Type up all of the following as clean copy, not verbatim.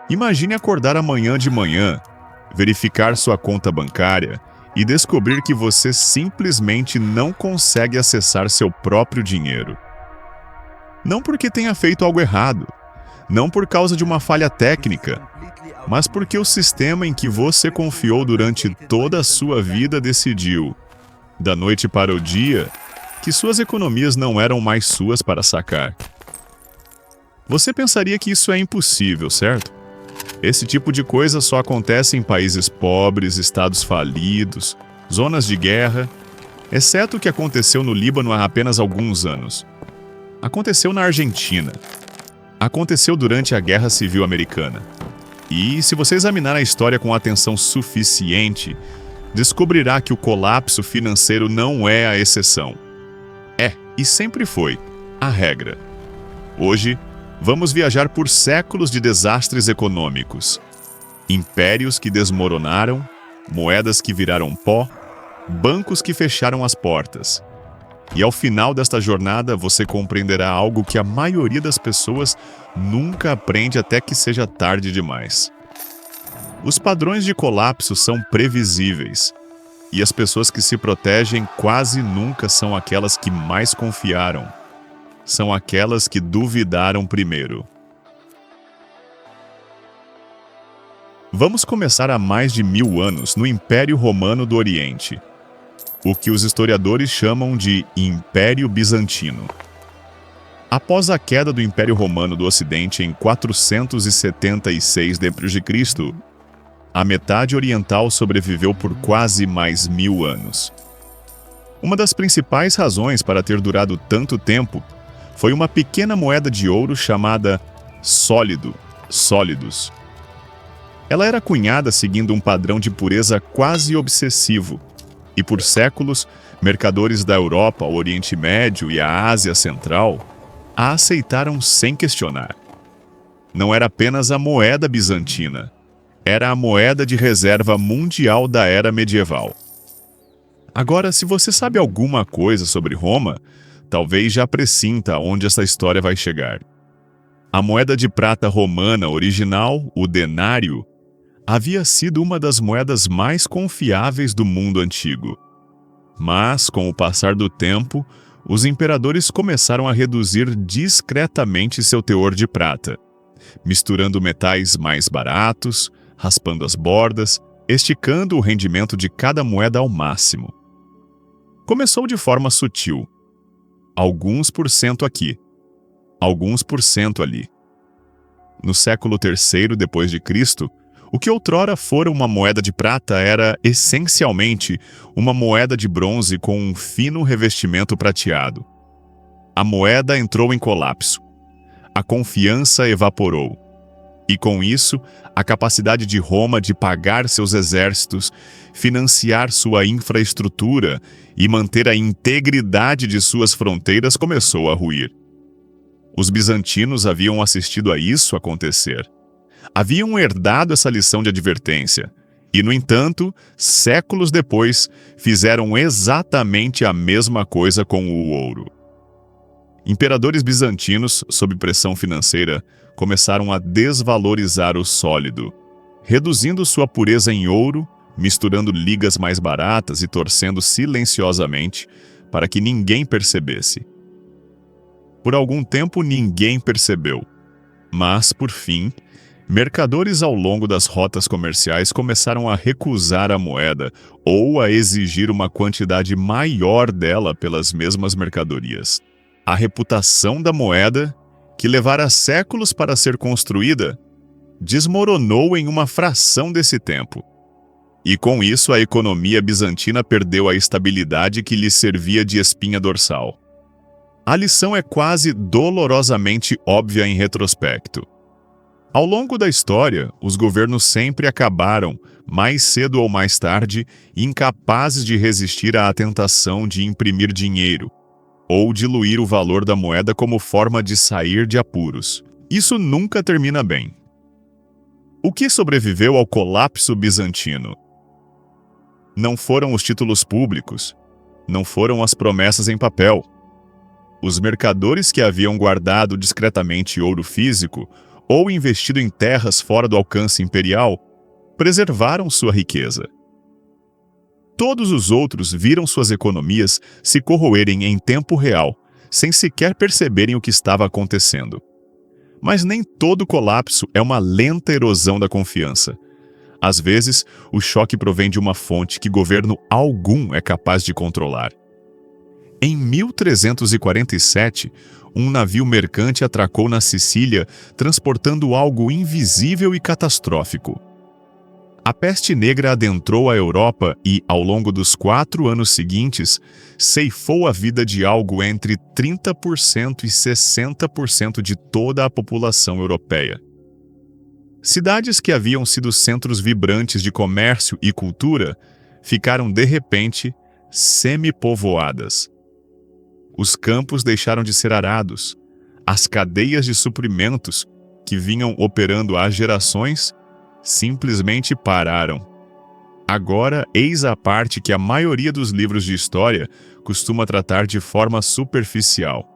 Imagine acordar amanhã de manhã, verificar sua conta bancária e descobrir que você simplesmente não consegue acessar seu próprio dinheiro. Não porque tenha feito algo errado, não por causa de uma falha técnica, mas porque o sistema em que você confiou durante toda a sua vida decidiu, da noite para o dia, que suas economias não eram mais suas para sacar. Você pensaria que isso é impossível, certo? Esse tipo de coisa só acontece em países pobres, estados falidos, zonas de guerra, exceto o que aconteceu no Líbano há apenas alguns anos. Aconteceu na Argentina. Aconteceu durante a Guerra Civil Americana. E, se você examinar a história com atenção suficiente, descobrirá que o colapso financeiro não é a exceção. É, e sempre foi, a regra. Hoje, vamos viajar por séculos de desastres econômicos. Impérios que desmoronaram, moedas que viraram pó, bancos que fecharam as portas. E ao final desta jornada você compreenderá algo que a maioria das pessoas nunca aprende até que seja tarde demais. Os padrões de colapso são previsíveis, e as pessoas que se protegem quase nunca são aquelas que mais confiaram. São aquelas que duvidaram primeiro. Vamos começar há mais de 1000 anos no Império Romano do Oriente, o que os historiadores chamam de Império Bizantino. Após a queda do Império Romano do Ocidente em 476 d.C., a metade oriental sobreviveu por quase mais 1000 anos. Uma das principais razões para ter durado tanto tempo foi uma pequena moeda de ouro chamada sólidos. Ela era cunhada seguindo um padrão de pureza quase obsessivo, e por séculos, mercadores da Europa, o Oriente Médio e a Ásia Central a aceitaram sem questionar. Não era apenas a moeda bizantina, era a moeda de reserva mundial da era medieval. Agora, se você sabe alguma coisa sobre Roma, talvez já pressinta onde essa história vai chegar. A moeda de prata romana original, o denário, havia sido uma das moedas mais confiáveis do mundo antigo. Mas, com o passar do tempo, os imperadores começaram a reduzir discretamente seu teor de prata, misturando metais mais baratos, raspando as bordas, esticando o rendimento de cada moeda ao máximo. Começou de forma sutil. Alguns por cento aqui, alguns por cento ali. No século III d.C., o que outrora fora uma moeda de prata era, essencialmente, uma moeda de bronze com um fino revestimento prateado. A moeda entrou em colapso. A confiança evaporou. E com isso, a capacidade de Roma de pagar seus exércitos, financiar sua infraestrutura e manter a integridade de suas fronteiras começou a ruir. Os bizantinos haviam assistido a isso acontecer. Haviam herdado essa lição de advertência e, no entanto, séculos depois, fizeram exatamente a mesma coisa com o ouro. Imperadores bizantinos, sob pressão financeira, começaram a desvalorizar o sólido, reduzindo sua pureza em ouro, misturando ligas mais baratas e torcendo silenciosamente para que ninguém percebesse. Por algum tempo ninguém percebeu, mas, por fim, mercadores ao longo das rotas comerciais começaram a recusar a moeda ou a exigir uma quantidade maior dela pelas mesmas mercadorias. A reputação da moeda, que levara séculos para ser construída, desmoronou em uma fração desse tempo. E com isso a economia bizantina perdeu a estabilidade que lhe servia de espinha dorsal. A lição é quase dolorosamente óbvia em retrospecto. Ao longo da história, os governos sempre acabaram, mais cedo ou mais tarde, incapazes de resistir à tentação de imprimir dinheiro ou diluir o valor da moeda como forma de sair de apuros. Isso nunca termina bem. O que sobreviveu ao colapso bizantino? Não foram os títulos públicos, não foram as promessas em papel. Os mercadores que haviam guardado discretamente ouro físico ou investido em terras fora do alcance imperial, preservaram sua riqueza. Todos os outros viram suas economias se corroerem em tempo real, sem sequer perceberem o que estava acontecendo. Mas nem todo colapso é uma lenta erosão da confiança. Às vezes, o choque provém de uma fonte que governo algum é capaz de controlar. Em 1347, um navio mercante atracou na Sicília, transportando algo invisível e catastrófico. A peste negra adentrou a Europa e, ao longo dos 4 anos seguintes, ceifou a vida de algo entre 30% e 60% de toda a população europeia. Cidades que haviam sido centros vibrantes de comércio e cultura ficaram, de repente, semi-povoadas. Os campos deixaram de ser arados. As cadeias de suprimentos, que vinham operando há gerações, simplesmente pararam. Agora, eis a parte que a maioria dos livros de história costuma tratar de forma superficial.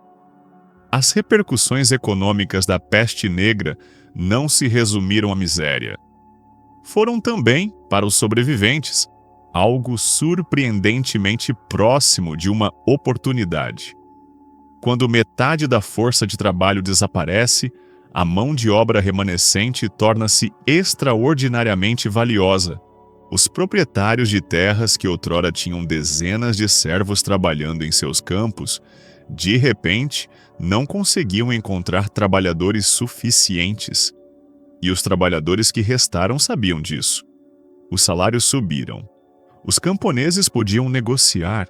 As repercussões econômicas da peste negra não se resumiram à miséria. Foram também, para os sobreviventes, algo surpreendentemente próximo de uma oportunidade. Quando metade da força de trabalho desaparece, a mão de obra remanescente torna-se extraordinariamente valiosa. Os proprietários de terras que outrora tinham dezenas de servos trabalhando em seus campos, de repente, não conseguiam encontrar trabalhadores suficientes. E os trabalhadores que restaram sabiam disso. Os salários subiram. Os camponeses podiam negociar.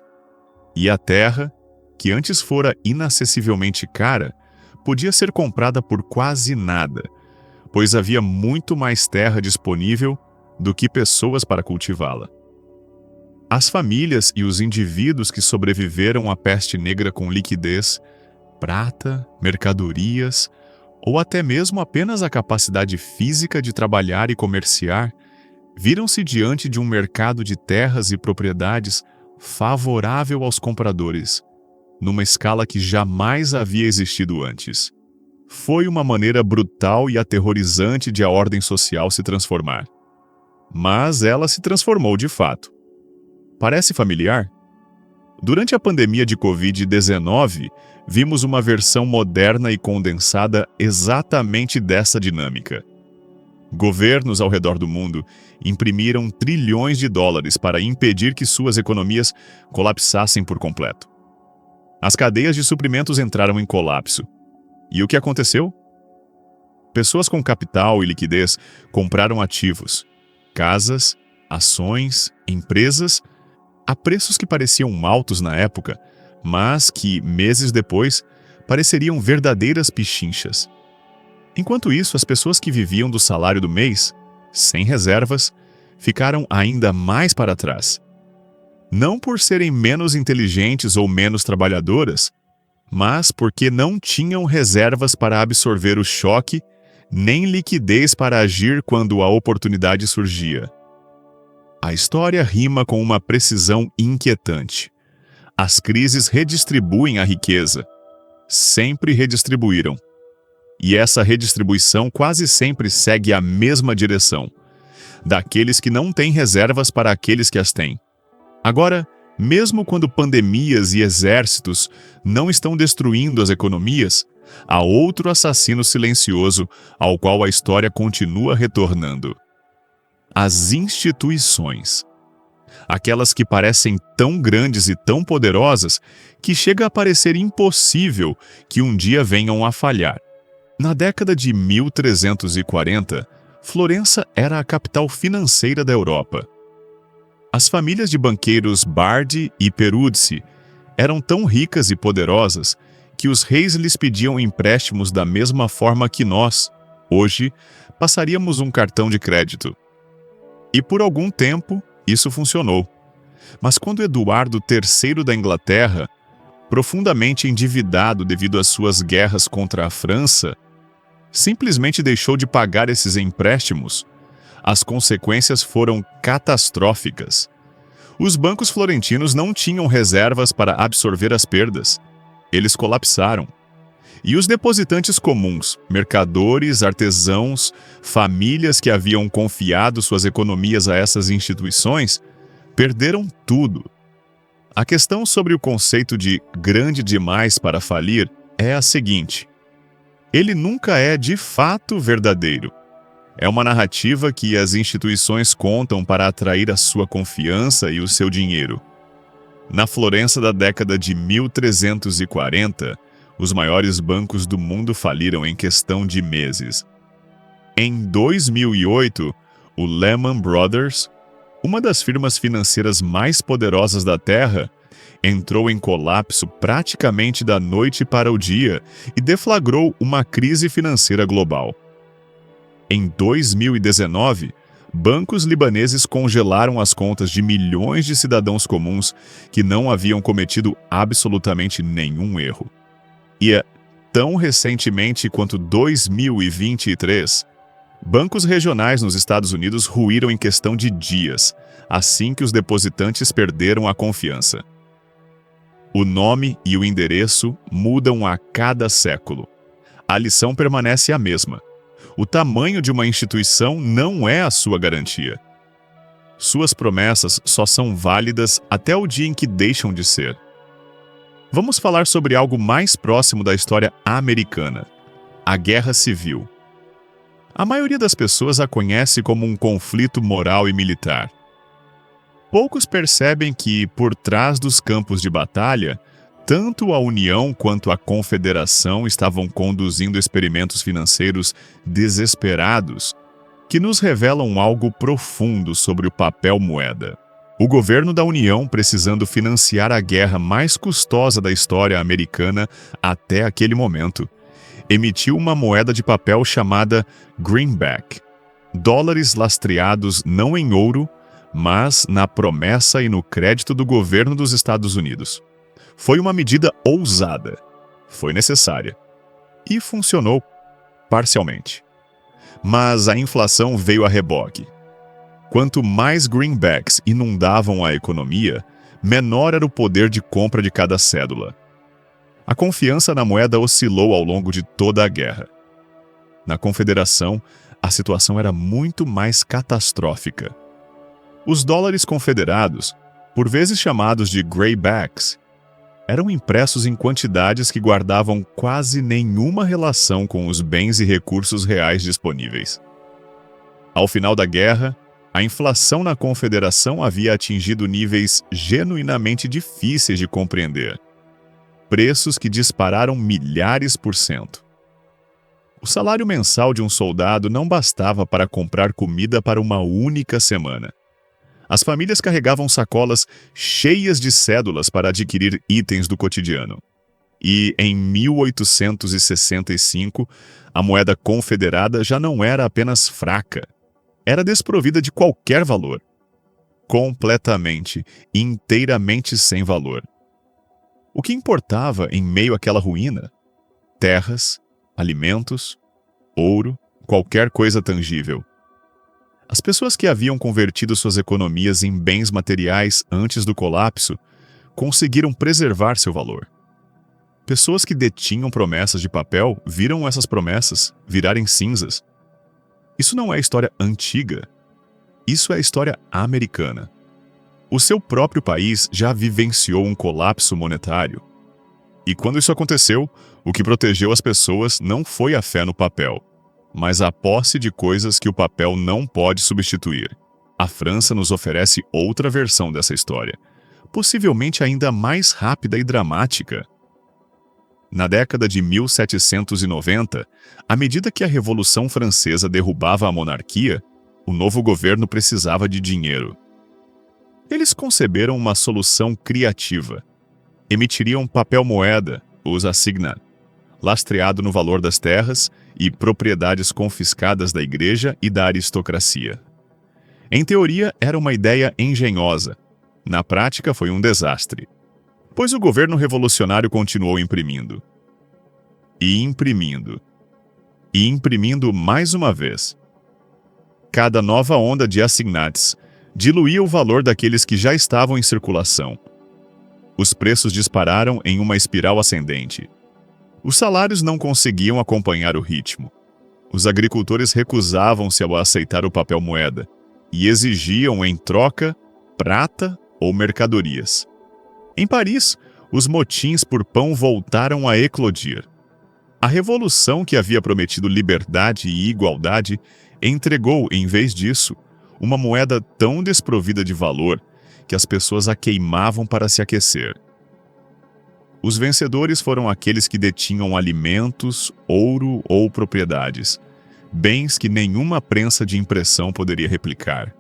E a terra, que antes fora inacessivelmente cara, podia ser comprada por quase nada, pois havia muito mais terra disponível do que pessoas para cultivá-la. As famílias e os indivíduos que sobreviveram à peste negra com liquidez, prata, mercadorias, ou até mesmo apenas a capacidade física de trabalhar e comerciar, viram-se diante de um mercado de terras e propriedades favorável aos compradores, numa escala que jamais havia existido antes. Foi uma maneira brutal e aterrorizante de a ordem social se transformar. Mas ela se transformou de fato. Parece familiar? Durante a pandemia de Covid-19, vimos uma versão moderna e condensada exatamente dessa dinâmica. Governos ao redor do mundo imprimiram trilhões de dólares para impedir que suas economias colapsassem por completo. As cadeias de suprimentos entraram em colapso. E o que aconteceu? Pessoas com capital e liquidez compraram ativos, casas, ações, empresas, a preços que pareciam altos na época, mas que, meses depois, pareceriam verdadeiras pichinchas. Enquanto isso, as pessoas que viviam do salário do mês, sem reservas, ficaram ainda mais para trás. Não por serem menos inteligentes ou menos trabalhadoras, mas porque não tinham reservas para absorver o choque, nem liquidez para agir quando a oportunidade surgia. A história rima com uma precisão inquietante. As crises redistribuem a riqueza. Sempre redistribuíram. E essa redistribuição quase sempre segue a mesma direção, daqueles que não têm reservas para aqueles que as têm. Agora, mesmo quando pandemias e exércitos não estão destruindo as economias, há outro assassino silencioso ao qual a história continua retornando. As instituições. Aquelas que parecem tão grandes e tão poderosas que chega a parecer impossível que um dia venham a falhar. Na década de 1340, Florença era a capital financeira da Europa. As famílias de banqueiros Bardi e Peruzzi eram tão ricas e poderosas que os reis lhes pediam empréstimos da mesma forma que nós, hoje, passaríamos um cartão de crédito. E por algum tempo, isso funcionou. Mas quando Eduardo III da Inglaterra, profundamente endividado devido às suas guerras contra a França, simplesmente deixou de pagar esses empréstimos, as consequências foram catastróficas. Os bancos florentinos não tinham reservas para absorver as perdas. Eles colapsaram. E os depositantes comuns, mercadores, artesãos, famílias que haviam confiado suas economias a essas instituições, perderam tudo. A questão sobre o conceito de grande demais para falir é a seguinte: ele nunca é de fato verdadeiro. É uma narrativa que as instituições contam para atrair a sua confiança e o seu dinheiro. Na Florença da década de 1340, os maiores bancos do mundo faliram em questão de meses. Em 2008, o Lehman Brothers, uma das firmas financeiras mais poderosas da Terra, entrou em colapso praticamente da noite para o dia e deflagrou uma crise financeira global. Em 2019, bancos libaneses congelaram as contas de milhões de cidadãos comuns que não haviam cometido absolutamente nenhum erro. E tão recentemente quanto 2023, bancos regionais nos Estados Unidos ruíram em questão de dias, assim que os depositantes perderam a confiança. O nome e o endereço mudam a cada século. A lição permanece a mesma. O tamanho de uma instituição não é a sua garantia. Suas promessas só são válidas até o dia em que deixam de ser. Vamos falar sobre algo mais próximo da história americana: a Guerra Civil. A maioria das pessoas a conhece como um conflito moral e militar. Poucos percebem que, por trás dos campos de batalha, tanto a União quanto a Confederação estavam conduzindo experimentos financeiros desesperados que nos revelam algo profundo sobre o papel moeda. O governo da União, precisando financiar a guerra mais custosa da história americana até aquele momento, emitiu uma moeda de papel chamada greenback, dólares lastreados não em ouro, mas na promessa e no crédito do governo dos Estados Unidos. Foi uma medida ousada, foi necessária e funcionou parcialmente. Mas a inflação veio a reboque. Quanto mais greenbacks inundavam a economia, menor era o poder de compra de cada cédula. A confiança na moeda oscilou ao longo de toda a guerra. Na Confederação, a situação era muito mais catastrófica. Os dólares confederados, por vezes chamados de graybacks, eram impressos em quantidades que guardavam quase nenhuma relação com os bens e recursos reais disponíveis. Ao final da guerra, a inflação na Confederação havia atingido níveis genuinamente difíceis de compreender. Preços que dispararam milhares por cento. O salário mensal de um soldado não bastava para comprar comida para uma única semana. As famílias carregavam sacolas cheias de cédulas para adquirir itens do cotidiano. E, em 1865, a moeda confederada já não era apenas fraca, era desprovida de qualquer valor. Completamente, inteiramente sem valor. O que importava em meio àquela ruína? Terras, alimentos, ouro, qualquer coisa tangível. As pessoas que haviam convertido suas economias em bens materiais antes do colapso conseguiram preservar seu valor. Pessoas que detinham promessas de papel viram essas promessas virarem cinzas. Isso não é história antiga. Isso é história americana. O seu próprio país já vivenciou um colapso monetário. E quando isso aconteceu, o que protegeu as pessoas não foi a fé no papel, mas a posse de coisas que o papel não pode substituir. A França nos oferece outra versão dessa história, possivelmente ainda mais rápida e dramática. Na década de 1790, à medida que a Revolução Francesa derrubava a monarquia, o novo governo precisava de dinheiro. Eles conceberam uma solução criativa. Emitiriam papel-moeda, os assignats, lastreado no valor das terras e propriedades confiscadas da igreja e da aristocracia. Em teoria, era uma ideia engenhosa. Na prática, foi um desastre, pois o governo revolucionário continuou imprimindo. E imprimindo. E imprimindo mais uma vez. Cada nova onda de assignats diluía o valor daqueles que já estavam em circulação. Os preços dispararam em uma espiral ascendente. Os salários não conseguiam acompanhar o ritmo. Os agricultores recusavam-se a aceitar o papel moeda e exigiam, em troca, prata ou mercadorias. Em Paris, os motins por pão voltaram a eclodir. A revolução que havia prometido liberdade e igualdade entregou, em vez disso, uma moeda tão desprovida de valor que as pessoas a queimavam para se aquecer. Os vencedores foram aqueles que detinham alimentos, ouro ou propriedades, bens que nenhuma prensa de impressão poderia replicar.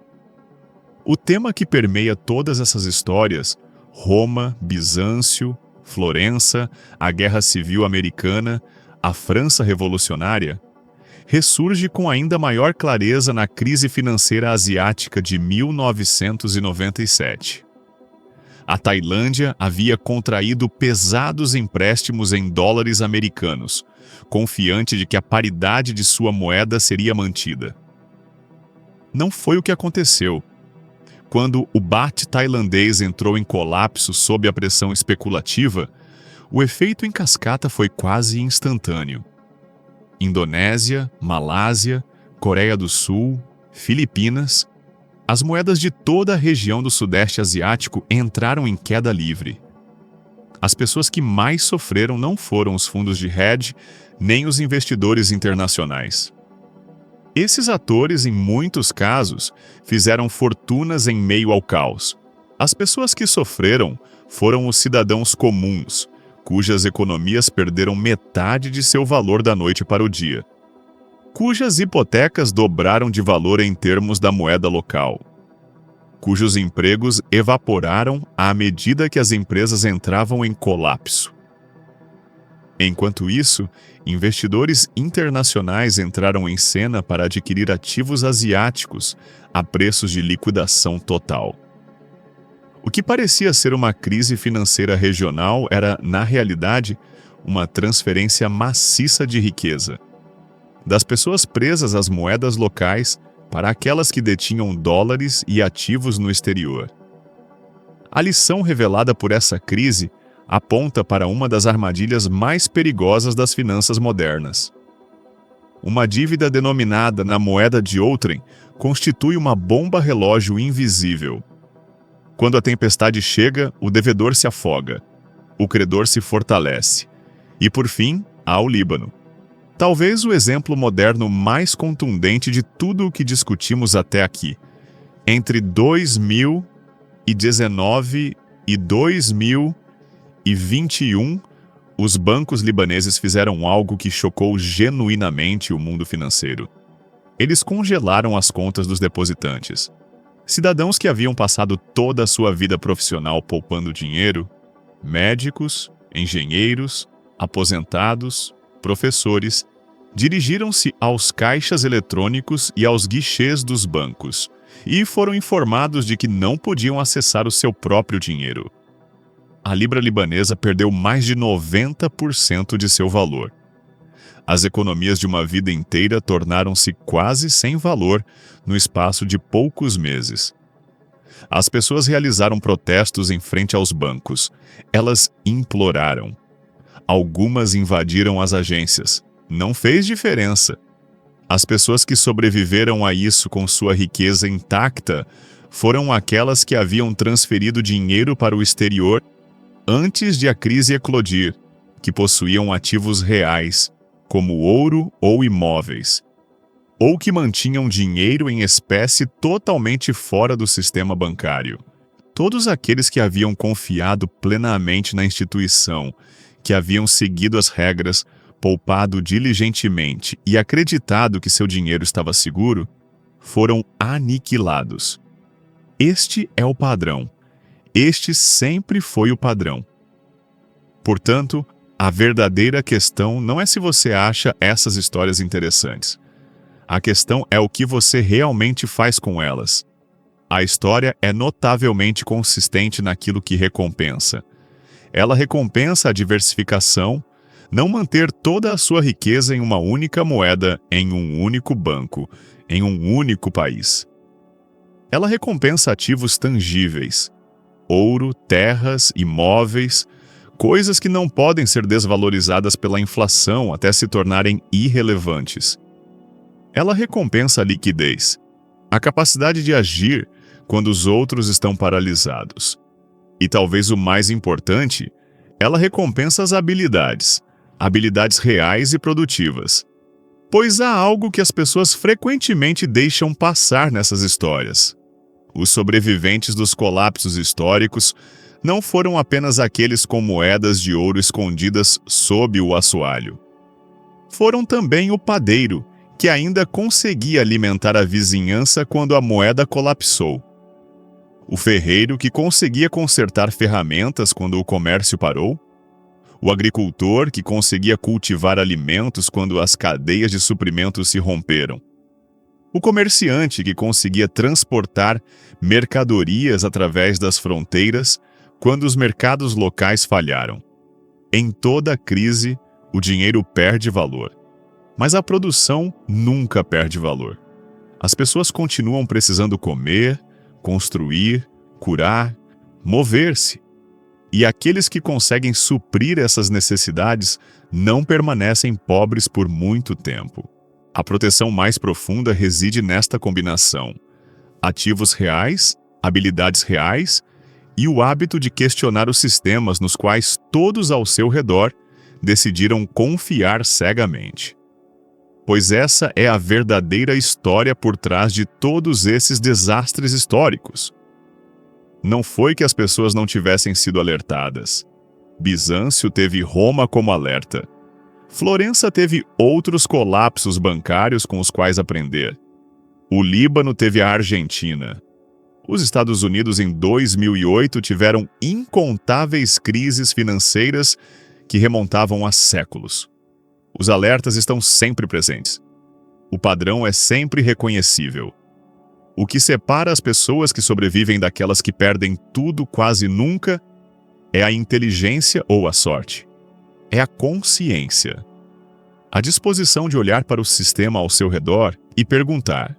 O tema que permeia todas essas histórias, Roma, Bizâncio, Florença, a Guerra Civil Americana, a França Revolucionária, ressurge com ainda maior clareza na crise financeira asiática de 1997. A Tailândia havia contraído pesados empréstimos em dólares americanos, confiante de que a paridade de sua moeda seria mantida. Não foi o que aconteceu. Quando o baht tailandês entrou em colapso sob a pressão especulativa, o efeito em cascata foi quase instantâneo. Indonésia, Malásia, Coreia do Sul, Filipinas, as moedas de toda a região do Sudeste Asiático entraram em queda livre. As pessoas que mais sofreram não foram os fundos de hedge, nem os investidores internacionais. Esses atores, em muitos casos, fizeram fortunas em meio ao caos. As pessoas que sofreram foram os cidadãos comuns, cujas economias perderam metade de seu valor da noite para o dia, cujas hipotecas dobraram de valor em termos da moeda local, cujos empregos evaporaram à medida que as empresas entravam em colapso. Enquanto isso, investidores internacionais entraram em cena para adquirir ativos asiáticos a preços de liquidação total. O que parecia ser uma crise financeira regional era, na realidade, uma transferência maciça de riqueza, das pessoas presas às moedas locais para aquelas que detinham dólares e ativos no exterior. A lição revelada por essa crise aponta para uma das armadilhas mais perigosas das finanças modernas. Uma dívida denominada na moeda de outrem constitui uma bomba relógio invisível. Quando a tempestade chega, o devedor se afoga, o credor se fortalece. E, por fim, há o Líbano. Talvez o exemplo moderno mais contundente de tudo o que discutimos até aqui. Entre 2019 e 2021, os bancos libaneses fizeram algo que chocou genuinamente o mundo financeiro. Eles congelaram as contas dos depositantes. Cidadãos que haviam passado toda a sua vida profissional poupando dinheiro, médicos, engenheiros, aposentados, professores, dirigiram-se aos caixas eletrônicos e aos guichês dos bancos e foram informados de que não podiam acessar o seu próprio dinheiro. A libra libanesa perdeu mais de 90% de seu valor. As economias de uma vida inteira tornaram-se quase sem valor no espaço de poucos meses. As pessoas realizaram protestos em frente aos bancos. Elas imploraram. Algumas invadiram as agências. Não fez diferença. As pessoas que sobreviveram a isso com sua riqueza intacta foram aquelas que haviam transferido dinheiro para o exterior antes de a crise eclodir, que possuíam ativos reais, como ouro ou imóveis, ou que mantinham dinheiro em espécie totalmente fora do sistema bancário. Todos aqueles que haviam confiado plenamente na instituição, que haviam seguido as regras, poupado diligentemente e acreditado que seu dinheiro estava seguro, foram aniquilados. Este é o padrão. Este sempre foi o padrão. Portanto, a verdadeira questão não é se você acha essas histórias interessantes. A questão é o que você realmente faz com elas. A história é notavelmente consistente naquilo que recompensa. Ela recompensa a diversificação, não manter toda a sua riqueza em uma única moeda, em um único banco, em um único país. Ela recompensa ativos tangíveis, ouro, terras, imóveis, Coisas que não podem ser desvalorizadas pela inflação até se tornarem irrelevantes. Ela recompensa a liquidez, a capacidade de agir quando os outros estão paralisados. E talvez o mais importante, ela recompensa as habilidades reais e produtivas. Pois há algo que as pessoas frequentemente deixam passar nessas histórias. Os sobreviventes dos colapsos históricos não foram apenas aqueles com moedas de ouro escondidas sob o assoalho. Foram também o padeiro, que ainda conseguia alimentar a vizinhança quando a moeda colapsou. O ferreiro, que conseguia consertar ferramentas quando o comércio parou. O agricultor, que conseguia cultivar alimentos quando as cadeias de suprimentos se romperam. O comerciante, que conseguia transportar mercadorias através das fronteiras quando os mercados locais falharam. Em toda crise, o dinheiro perde valor. Mas a produção nunca perde valor. As pessoas continuam precisando comer, construir, curar, mover-se. E aqueles que conseguem suprir essas necessidades não permanecem pobres por muito tempo. A proteção mais profunda reside nesta combinação: ativos reais, habilidades reais e o hábito de questionar os sistemas nos quais todos ao seu redor decidiram confiar cegamente. Pois essa é a verdadeira história por trás de todos esses desastres históricos. Não foi que as pessoas não tivessem sido alertadas. Bizâncio teve Roma como alerta. Florença teve outros colapsos bancários com os quais aprender. O Líbano teve a Argentina. Os Estados Unidos, em 2008, tiveram incontáveis crises financeiras que remontavam a séculos. Os alertas estão sempre presentes. O padrão é sempre reconhecível. O que separa as pessoas que sobrevivem daquelas que perdem tudo quase nunca é a inteligência ou a sorte. É a consciência. A disposição de olhar para o sistema ao seu redor e perguntar: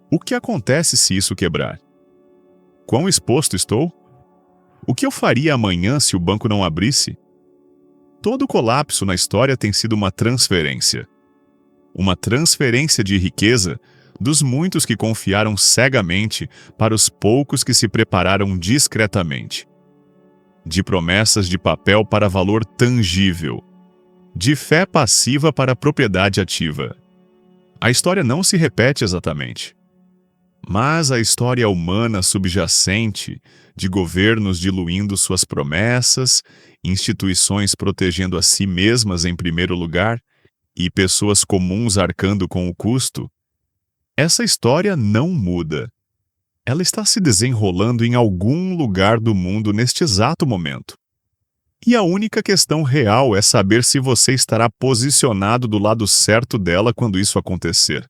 o que acontece se isso quebrar? Quão exposto estou? O que eu faria amanhã se o banco não abrisse? Todo colapso na história tem sido uma transferência. Uma transferência de riqueza dos muitos que confiaram cegamente para os poucos que se prepararam discretamente. De promessas de papel para valor tangível. De fé passiva para propriedade ativa. A história não se repete exatamente. Mas a história humana subjacente, de governos diluindo suas promessas, instituições protegendo a si mesmas em primeiro lugar e pessoas comuns arcando com o custo, essa história não muda. Ela está se desenrolando em algum lugar do mundo neste exato momento. E a única questão real é saber se você estará posicionado do lado certo dela quando isso acontecer.